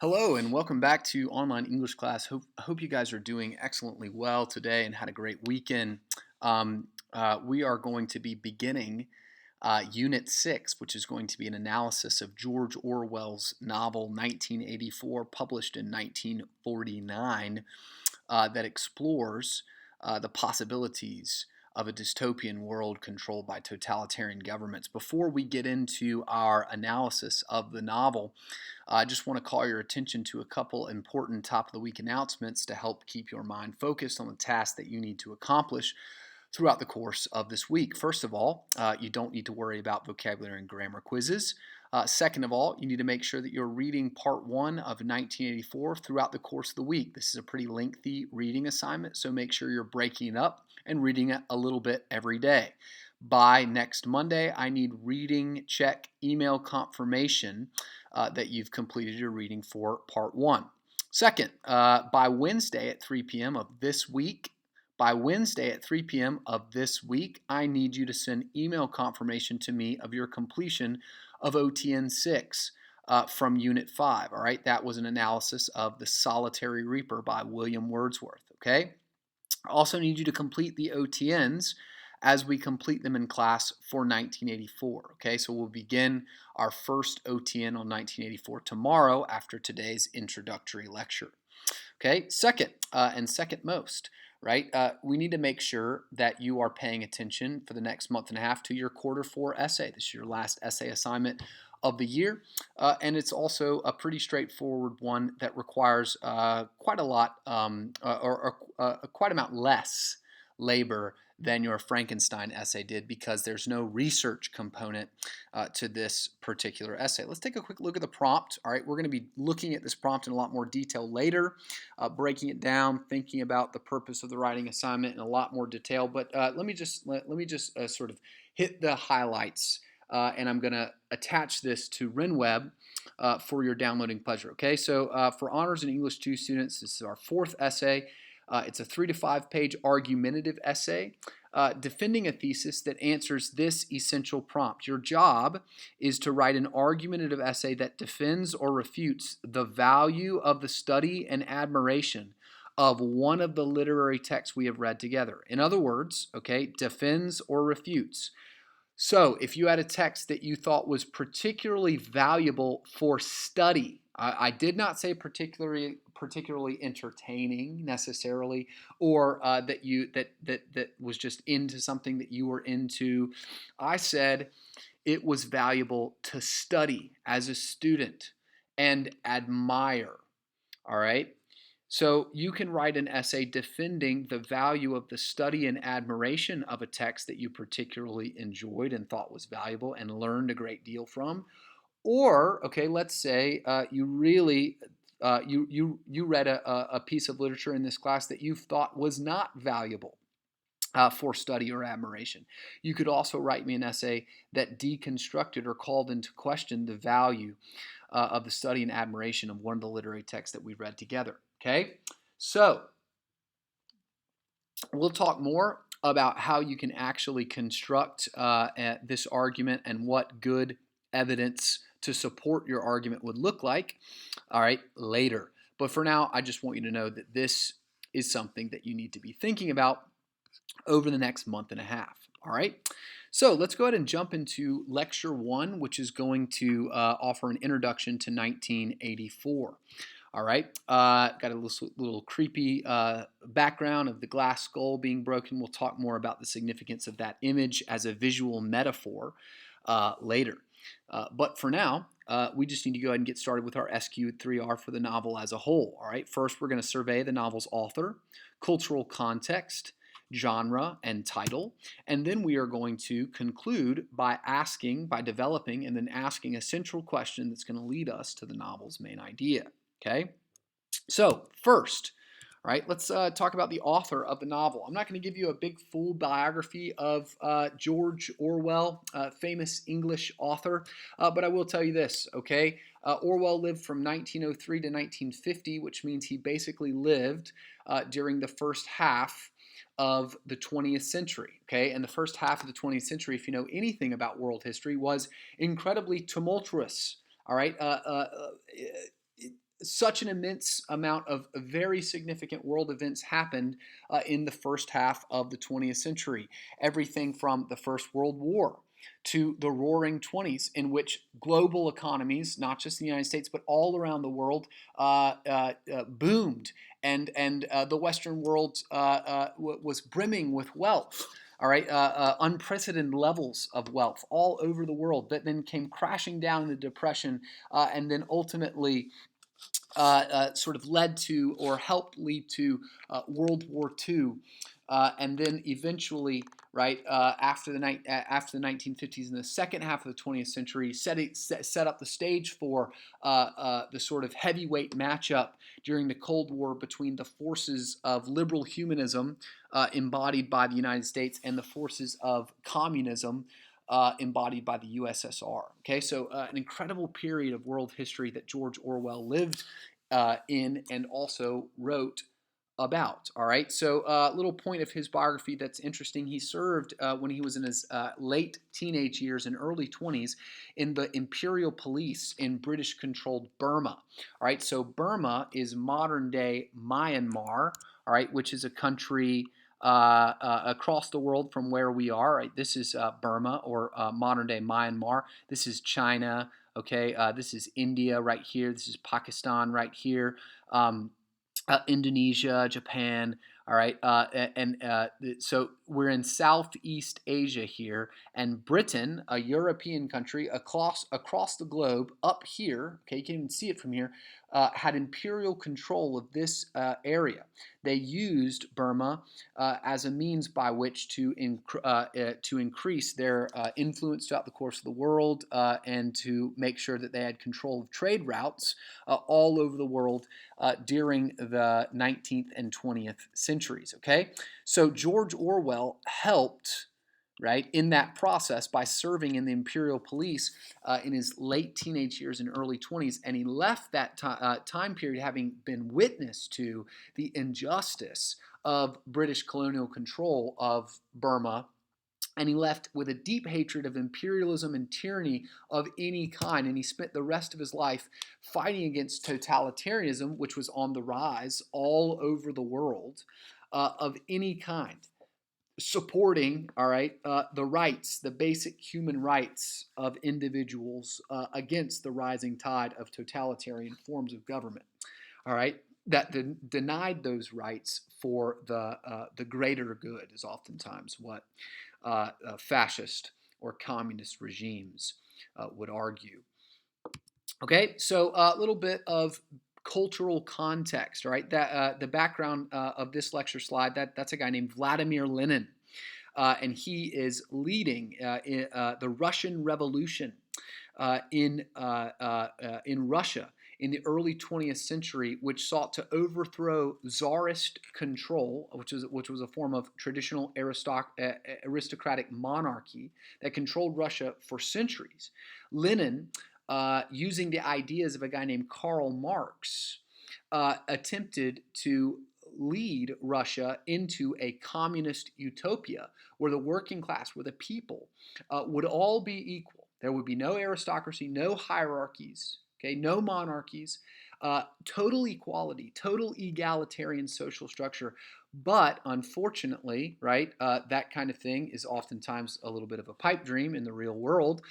Hello and welcome back to online English class. Hope you guys are doing excellently well today and had a great weekend. We are going to be beginning Unit 6, which is going to be an analysis of George Orwell's novel 1984, published in 1949, that explores the possibilities of a dystopian world controlled by totalitarian governments. Before we get into our analysis of the novel, I just want to call your attention to a couple important top of the week announcements to help keep your mind focused on the tasks that you need to accomplish throughout the course of this week. First of all, you don't need to worry about vocabulary and grammar quizzes. Second of all, you need to make sure that you're reading part 1 of 1984 throughout the course of the week. This is a pretty lengthy reading assignment, so make sure you're breaking it up and reading it a little bit every day. By next Monday, I need reading check email confirmation that you've completed your reading for part 1. Second, by Wednesday at 3 p.m. of this week, I need you to send email confirmation to me of your completion of OTN 6 from Unit 5. All right, that was an analysis of The Solitary Reaper by William Wordsworth. Okay, I also need you to complete the OTNs as we complete them in class for 1984. Okay, so we'll begin our first OTN on 1984 tomorrow after today's introductory lecture. Okay, second and second most, right? We need to make sure that you are paying attention for the next month and a half to your quarter 4 essay. This is your last essay assignment of the year, and it's also a pretty straightforward one that requires quite a lot or quite amount less labor than your Frankenstein essay did, because there's no research component to this particular essay. Let's take a quick look at the prompt. All right, we're going to be looking at this prompt in a lot more detail later, breaking it down, thinking about the purpose of the writing assignment in a lot more detail. But let me just sort of hit the highlights, and I'm going to attach this to RenWeb for your downloading pleasure. Okay, so for Honors and English 2 students, this is our 4th essay. It's a 3 to 5 page argumentative essay defending a thesis that answers this essential prompt. Your job is to write an argumentative essay that defends or refutes the value of the study and admiration of one of the literary texts we have read together. In other words, okay, defends or refutes. So if you had a text that you thought was particularly valuable for study, I did not say particularly entertaining necessarily, or that was just into something that you were into. I said it was valuable to study as a student and admire. All right. So you can write an essay defending the value of the study and admiration of a text that you particularly enjoyed and thought was valuable and learned a great deal from. Or, okay, let's say you really you read a piece of literature in this class that you thought was not valuable for study or admiration. You could also write me an essay that deconstructed or called into question the value of the study and admiration of one of the literary texts that we read together. Okay, so we'll talk more about how you can actually construct this argument and what good evidence to support your argument would look like, all right, later. But for now, I just want you to know that this is something that you need to be thinking about over the next month and a half, all right? So let's go ahead and jump into Lecture 1, which is going to offer an introduction to 1984. All right, got a little creepy background of the glass skull being broken. We'll talk more about the significance of that image as a visual metaphor later. But for now, we just need to go ahead and get started with our SQ3R for the novel as a whole. All right, first we're going to survey the novel's author, cultural context, genre, and title. And then we are going to conclude by developing and then asking a central question that's going to lead us to the novel's main idea. Okay, so first, all right, let's talk about the author of the novel. I'm not going to give you a big full biography of George Orwell, famous English author, but I will tell you this, okay? Orwell lived from 1903 to 1950, which means he basically lived during the first half of the 20th century, okay? And the first half of the 20th century, if you know anything about world history, was incredibly tumultuous, all right? such an immense amount of very significant world events happened in the first half of the 20th century. Everything from the First World War to the Roaring Twenties, in which global economies, not just the United States but all around the world, boomed, and the Western world was brimming with wealth. All right, unprecedented levels of wealth all over the world, that then came crashing down in the Depression, and then ultimately sort of led to or helped lead to World War II, and then eventually, right after the 1950s and the second half of the 20th century, set up the stage for the sort of heavyweight matchup during the Cold War between the forces of liberal humanism, embodied by the United States, and the forces of communism, embodied by the USSR. Okay, so an incredible period of world history that George Orwell lived in and also wrote about. All right, so a little point of his biography that's interesting. He served when he was in his late teenage years and early 20s in the Imperial Police in British-controlled Burma. All right, so Burma is modern-day Myanmar. All right, which is a country across the world from where we are. Right? This is Burma, or modern-day Myanmar. This is China. Okay, this is India right here. This is Pakistan right here. Indonesia, Japan. All right, so we're in Southeast Asia here, and Britain, a European country across the globe, up here. Okay, you can even see it from here. Had imperial control of this area. They used Burma as a means by which to increase their influence throughout the course of the world, and to make sure that they had control of trade routes all over the world during the 19th and 20th centuries. Okay, so George Orwell helped, right, in that process by serving in the Imperial Police in his late teenage years and early 20s, and he left that time period having been witness to the injustice of British colonial control of Burma, and he left with a deep hatred of imperialism and tyranny of any kind. And he spent the rest of his life fighting against totalitarianism, which was on the rise all over the world, of any kind, supporting, all right, the rights, the basic human rights of individuals against the rising tide of totalitarian forms of government. All right, that denied those rights for the greater good is oftentimes what fascist or communist regimes would argue. Okay, so a little bit of cultural context, right? That the background of this lecture slide, that's a guy named Vladimir Lenin, and he is leading the Russian Revolution in Russia in the early 20th century, which sought to overthrow czarist control, which was a form of traditional aristocratic monarchy that controlled Russia for centuries. Lenin, using the ideas of a guy named Karl Marx, attempted to lead Russia into a communist utopia where the working class, where the people would all be equal. There would be no aristocracy, no hierarchies, okay, no monarchies, total equality, total egalitarian social structure. But unfortunately, right, that kind of thing is oftentimes a little bit of a pipe dream in the real world,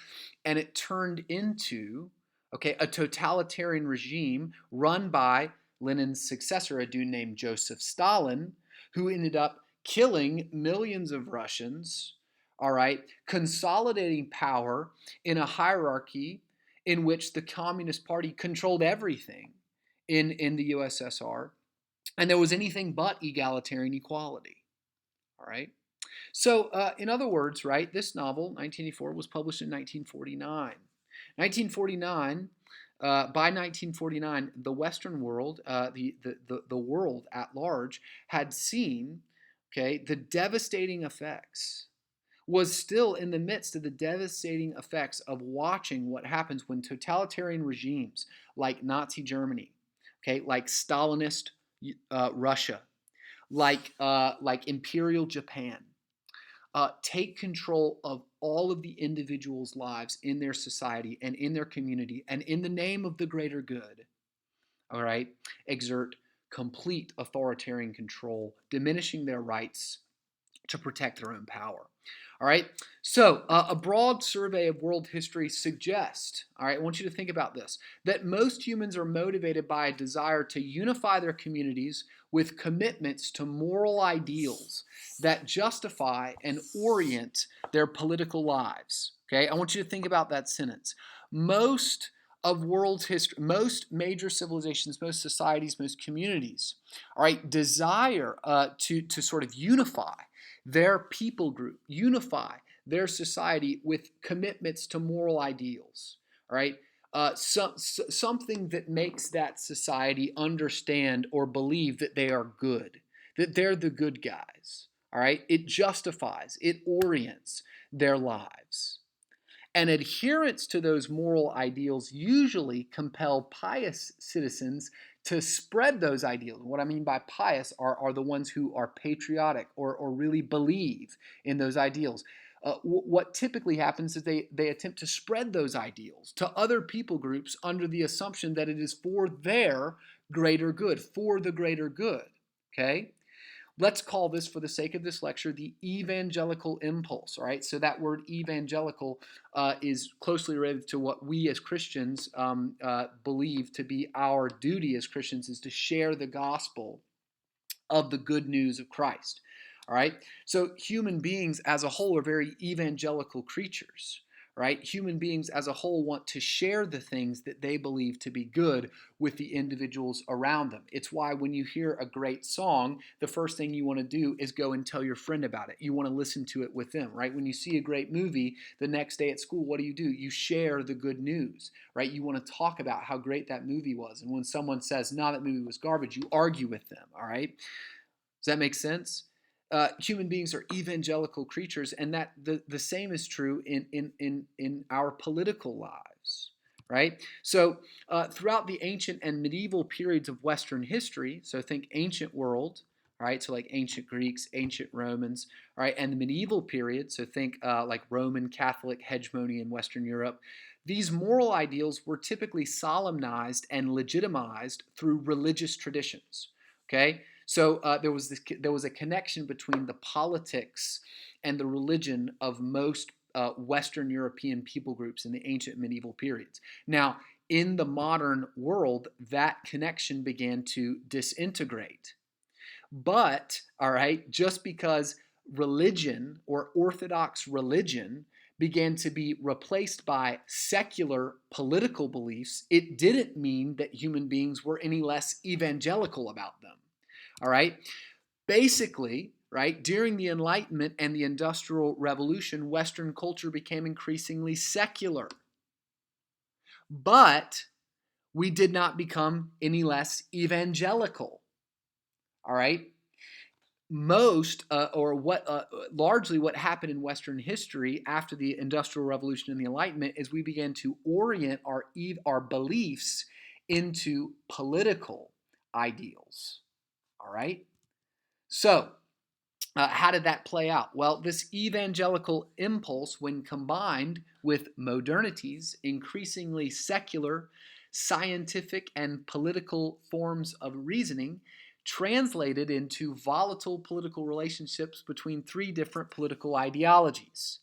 and it turned into, okay, a totalitarian regime run by Lenin's successor, a dude named Joseph Stalin, who ended up killing millions of Russians, all right, consolidating power in a hierarchy in which the Communist Party controlled everything in the USSR, and there was anything but egalitarian equality, all right? So, in other words, right, this novel, 1984, was published in 1949. 1949, by 1949, the Western world, the world at large, had seen, okay, the devastating effects, was still in the midst of the devastating effects of watching what happens when totalitarian regimes like Nazi Germany, okay, like Stalinist Russia, like Imperial Japan, take control of all of the individuals' lives in their society and in their community, and in the name of the greater good, all right, exert complete authoritarian control, diminishing their rights to protect their own power. All right, so a broad survey of world history suggests, all right, I want you to think about this, that most humans are motivated by a desire to unify their communities with commitments to moral ideals that justify and orient their political lives. Okay, I want you to think about that sentence. Most of world's history, most major civilizations, most societies, most communities, all right, desire to sort of unify their people group, unify their society with commitments to moral ideals, all right? Something that makes that society understand or believe that they are good, that they're the good guys, all right? It justifies, it orients their lives. And adherence to those moral ideals usually compel pious citizens to spread those ideals. What I mean by pious are the ones who are patriotic or really believe in those ideals. What typically happens is they attempt to spread those ideals to other people groups under the assumption that it is for their greater good, for the greater good. Okay? Let's call this, for the sake of this lecture, the evangelical impulse. All right, so that word evangelical is closely related to what we as Christians believe to be our duty as Christians, is to share the gospel of the good news of Christ. All right, so human beings as a whole are very evangelical creatures. Right? Human beings as a whole want to share the things that they believe to be good with the individuals around them. It's why when you hear a great song, the first thing you want to do is go and tell your friend about it. You want to listen to it with them, right? When you see a great movie the next day at school, what do? You share the good news, right? You want to talk about how great that movie was. And when someone says, no, that movie was garbage, you argue with them, all right? Does that make sense? Human beings are evangelical creatures, and that the same is true in our political lives, right? So throughout the ancient and medieval periods of Western history, so think ancient world, right? So like ancient Greeks, ancient Romans, all right, and the medieval period, so think like Roman Catholic hegemony in Western Europe. These moral ideals were typically solemnized and legitimized through religious traditions. Okay, so there was a connection between the politics and the religion of most Western European people groups in the ancient medieval periods. Now, in the modern world, that connection began to disintegrate. But, all right, just because religion or orthodox religion began to be replaced by secular political beliefs, it didn't mean that human beings were any less evangelical about them. All right. Basically, right, during the Enlightenment and the Industrial Revolution, Western culture became increasingly secular. But we did not become any less evangelical. All right. Largely what happened in Western history after the Industrial Revolution and the Enlightenment is we began to orient our beliefs into political ideals. All right. So, how did that play out? Well, this evangelical impulse, when combined with modernity's increasingly secular, scientific, and political forms of reasoning, translated into volatile political relationships between three different political ideologies.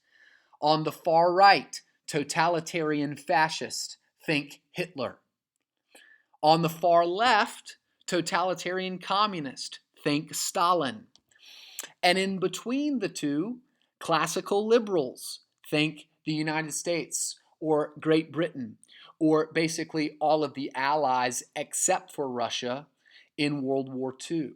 On the far right, totalitarian fascist, think Hitler. On the far left, totalitarian communist, think Stalin. And in between the two, classical liberals, think the United States or Great Britain, or basically all of the allies except for Russia in World War II.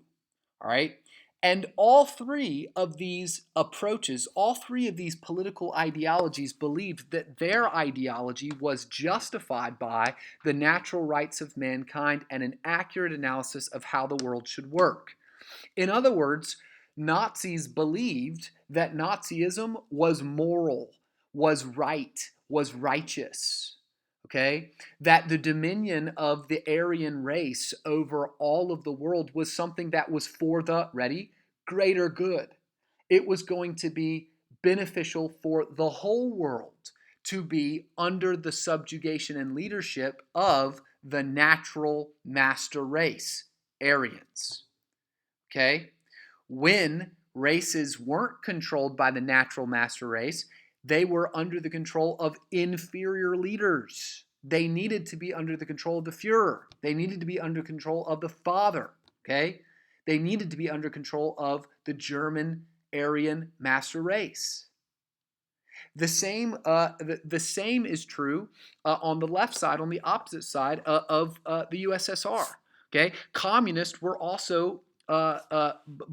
All right? And all three of these approaches, all three of these political ideologies believed that their ideology was justified by the natural rights of mankind and an accurate analysis of how the world should work. In other words, Nazis believed that Nazism was moral, was right, was righteous. Okay? That the dominion of the Aryan race over all of the world was something that was for the, ready, greater good. It was going to be beneficial for the whole world to be under the subjugation and leadership of the natural master race, Aryans. Okay? When races weren't controlled by the natural master race, they were under the control of inferior leaders. They needed to be under the control of the Führer. They needed to be under control of the Father. Okay? They needed to be under control of the German Aryan master race. The same is true on the left side, on the opposite side of the USSR. Okay, communists were also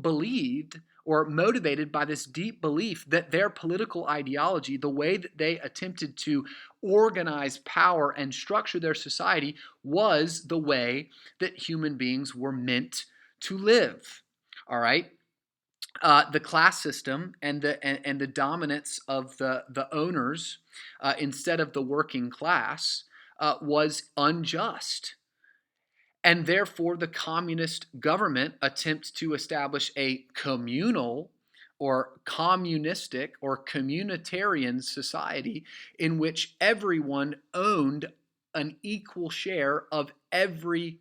believed or motivated by this deep belief that their political ideology, the way that they attempted to organize power and structure their society, was the way that human beings were meant to live. All right. The class system and the dominance of the owners instead of the working class was unjust. And therefore, the communist government attempts to establish a communal or communistic or communitarian society in which everyone owned an equal share of every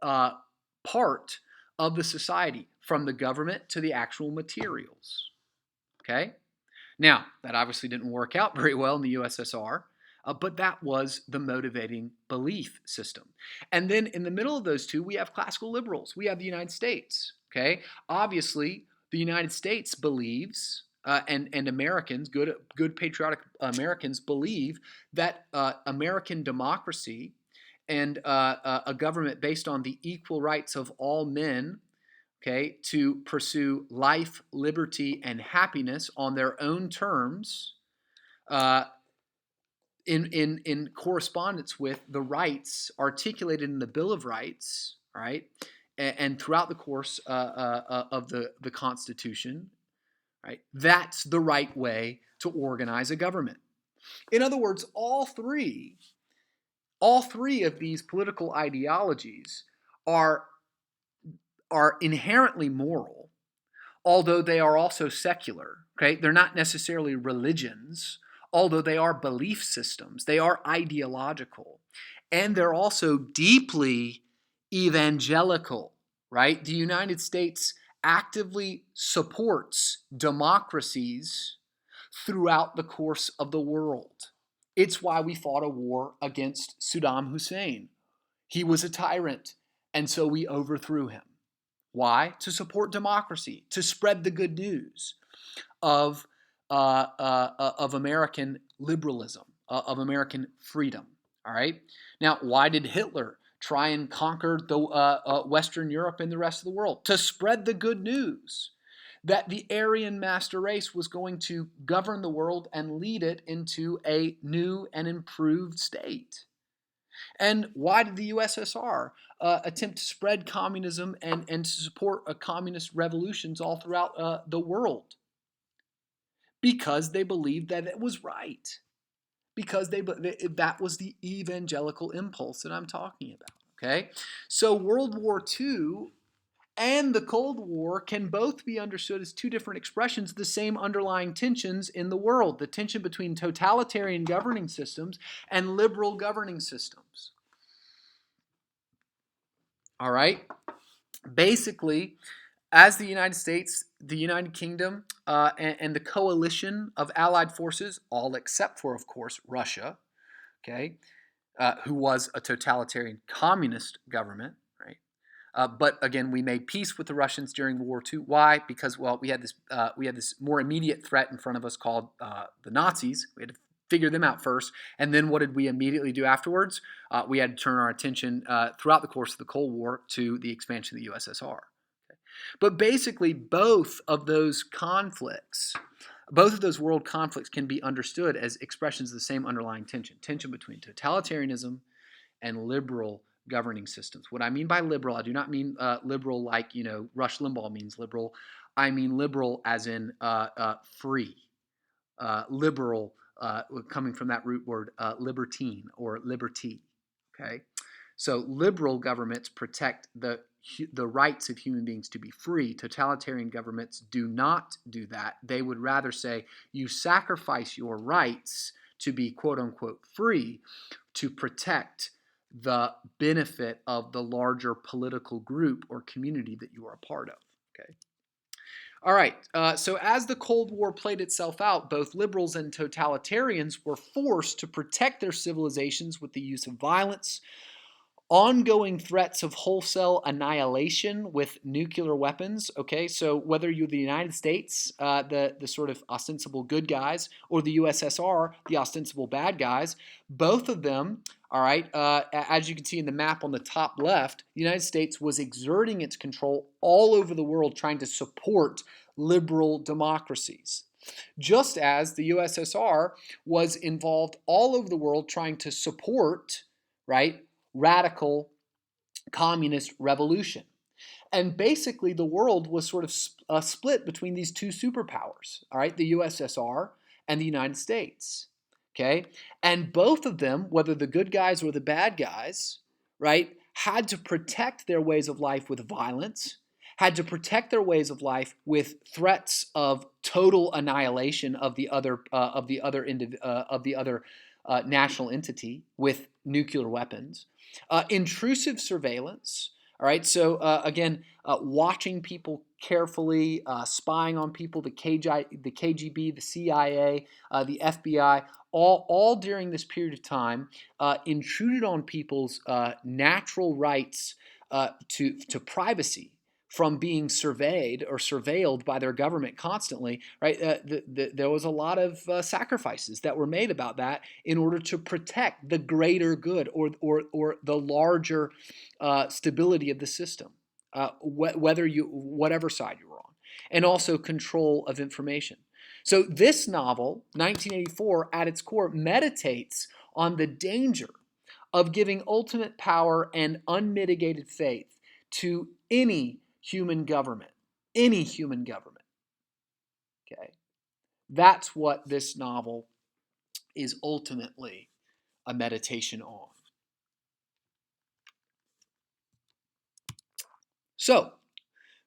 part of the society, from the government to the actual materials. Okay? Now, that obviously didn't work out very well in the USSR, but that was the motivating belief system. And then in the middle of those two, we have classical liberals. We have the United States. Okay? Obviously, the United States believes, and Americans, good patriotic Americans, believe that American democracy and a government based on the equal rights of all men, okay, to pursue life, liberty, and happiness on their own terms, in correspondence with the rights articulated in the Bill of Rights, right, and throughout the course of the Constitution, right. That's the right way to organize a government. In other words, all three of these political ideologies are inherently moral, although they are also secular. Okay, they're not necessarily religions, although they are belief systems. They are ideological, and they're also deeply evangelical. Right, the United States actively supports democracies throughout the course of the world. It's why we fought a war against Saddam Hussein. He was a tyrant, and so we overthrew him. Why? To support democracy, to spread the good news of American liberalism, of American freedom. All right. Now, why did Hitler try and conquer the Western Europe and the rest of the world? To spread the good news that the Aryan master race was going to govern the world and lead it into a new and improved state. And why did the USSR attempt to spread communism and to support communist revolutions all throughout the world? Because they believed that it was right. Because that was the evangelical impulse that I'm talking about. Okay? So World War II and the Cold War can both be understood as two different expressions of the same underlying tensions in the world, the tension between totalitarian governing systems and liberal governing systems. All right? Basically, as the United States, the United Kingdom, and the coalition of allied forces, all except for, of course, Russia, okay, who was a totalitarian communist government, right? But again, we made peace with the Russians during World War II. Why? Because, well, we had this more immediate threat in front of us called the Nazis. We had to figure them out first, and then what did we immediately do afterwards? We had to turn our attention throughout the course of the Cold War to the expansion of the USSR. Okay? But basically, both of those world conflicts can be understood as expressions of the same underlying tension between totalitarianism and liberal governing systems. What I mean by liberal, I do not mean liberal like, Rush Limbaugh means liberal. I mean liberal as in free, liberal, coming from that root word libertine or liberty. Okay, so liberal governments protect the rights of human beings to be free. Totalitarian governments do not do that. They would rather say you sacrifice your rights to be quote unquote free to protect the benefit of the larger political group or community that you are a part of. Okay. All right. So as the Cold War played itself out, both liberals and totalitarians were forced to protect their civilizations with the use of violence, ongoing threats of wholesale annihilation with nuclear weapons. Okay, so whether you're the United States, the sort of ostensible good guys, or the USSR, the ostensible bad guys, both of them. All right, as you can see in the map on the top left, the United States was exerting its control all over the world, trying to support liberal democracies. Just as the USSR was involved all over the world trying to support, right, radical communist revolution. And basically, the world was sort of split between these two superpowers, all right, the USSR and the United States. Okay. And both of them, whether the good guys or the bad guys, right, had to protect their ways of life with violence, had to protect their ways of life with threats of total annihilation of the other national entity with nuclear weapons, intrusive surveillance. All right, so again, watching people carefully, spying on people, the KGB, the CIA, the FBI, all during this period of time, intruded on people's natural rights to privacy from being surveyed or surveilled by their government constantly, right? There was a lot of sacrifices that were made about that in order to protect the greater good or the larger stability of the system, whatever side you were on, and also control of information. So this novel, 1984, at its core, meditates on the danger of giving ultimate power and unmitigated faith to any human government. Any human government. Okay. That's what this novel is ultimately a meditation on. So,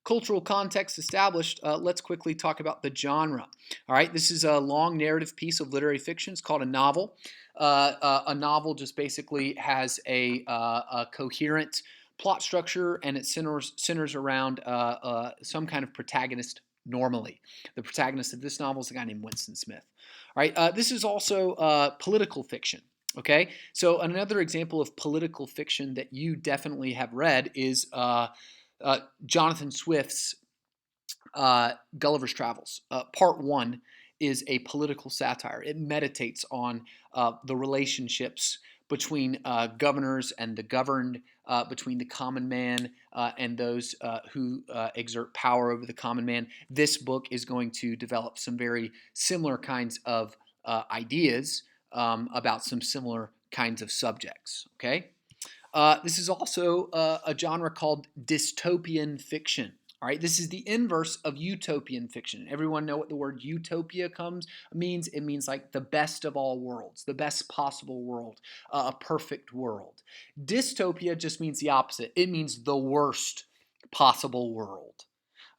cultural context established, let's quickly talk about the genre. All right, this is a long narrative piece of literary fiction. It's called a novel. A novel just basically has a coherent plot structure, and it centers around some kind of protagonist normally. The protagonist of this novel is a guy named Winston Smith. All right, this is also political fiction. Okay, so another example of political fiction that you definitely have read is Jonathan Swift's Gulliver's Travels. Part one is a political satire. It meditates on the relationships between governors and the governed, between the common man and those who exert power over the common man. This book is going to develop some very similar kinds of ideas about some similar kinds of subjects. Okay. This is also a genre called dystopian fiction. All right, this is the inverse of utopian fiction. Everyone know what the word utopia means? It means like the best of all worlds, the best possible world, a perfect world. Dystopia just means the opposite. It means the worst possible world.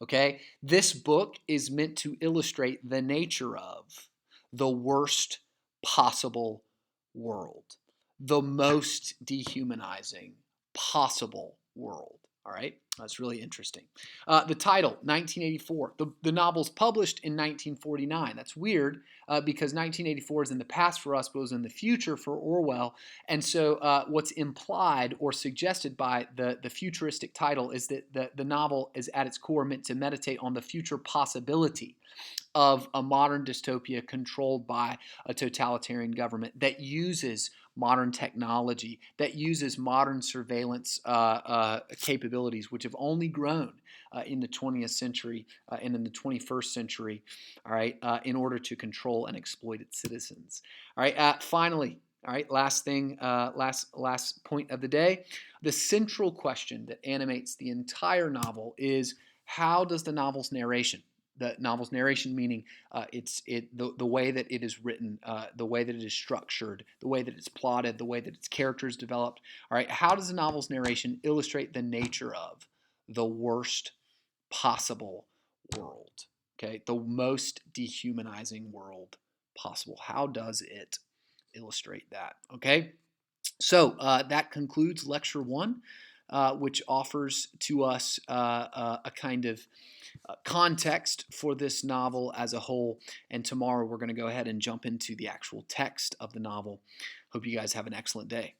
Okay, this book is meant to illustrate the nature of the worst possible world, the most dehumanizing possible world. All right, that's really interesting. The title, 1984. The novel's published in 1949. That's weird because 1984 is in the past for us, but it was in the future for Orwell. And so, what's implied or suggested by the futuristic title is that the novel is at its core meant to meditate on the future possibility of a modern dystopia controlled by a totalitarian government that uses modern technology, that uses modern surveillance capabilities, which have only grown in the 20th century and in the 21st century, all right, in order to control and exploit its citizens. All right, finally, all right, last thing, last point of the day. The central question that animates the entire novel is, how does the novel's narration, meaning the way that it is written, the way that it is structured, the way that it's plotted, the way that its characters developed. All right, how does the novel's narration illustrate the nature of the worst possible world? Okay, the most dehumanizing world possible. How does it illustrate that? Okay. So that concludes Lecture 1, which offers to us a kind of context for this novel as a whole. And tomorrow we're going to go ahead and jump into the actual text of the novel. Hope you guys have an excellent day.